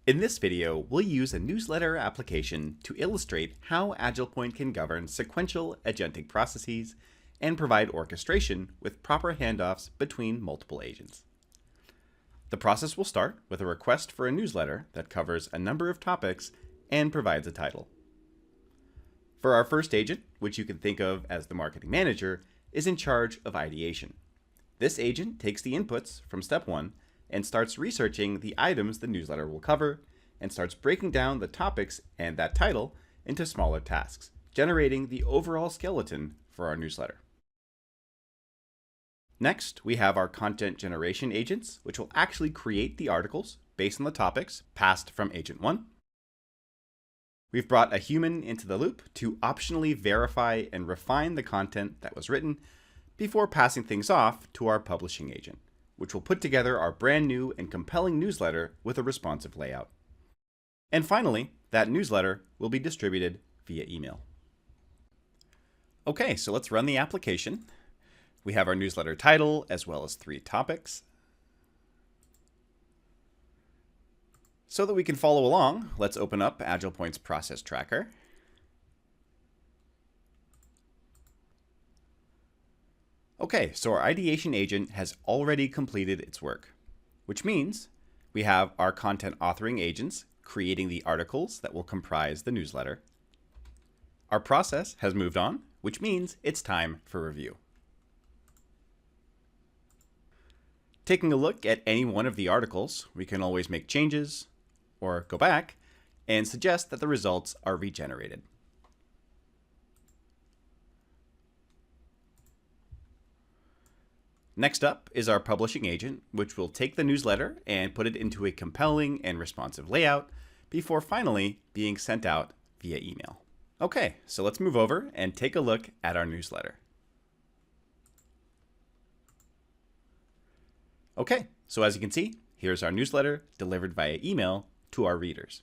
In this video, we'll use a newsletter application to illustrate how AgilePoint can govern sequential agentic processes and provide orchestration with proper handoffs between multiple agents. The process will start with a request for a newsletter that covers a number of topics and provides a title. For our first agent, which you can think of as the marketing manager, is in charge of ideation. This agent takes the inputs from step 1 and starts researching the items the newsletter will cover, and starts breaking down the topics and that title into smaller tasks, generating the overall skeleton for our newsletter. Next, we have our content generation agents, which will actually create the articles based on the topics passed from agent 1. We've brought a human into the loop to optionally verify and refine the content that was written before passing things off to our publishing agent, which will put together our brand new and compelling newsletter with a responsive layout. And finally, that newsletter will be distributed via email. Okay, so let's run the application. We have our newsletter title as well as 3 topics. So that we can follow along, let's open up AgilePoint's process tracker. Okay, so our ideation agent has already completed its work, which means we have our content authoring agents creating the articles that will comprise the newsletter. Our process has moved on, which means it's time for review. Taking a look at any one of the articles, we can always make changes or go back and suggest that the results are regenerated. Next up is our publishing agent, which will take the newsletter and put it into a compelling and responsive layout before finally being sent out via email. Okay, so let's move over and take a look at our newsletter. Okay, so as you can see, here's our newsletter delivered via email to our readers.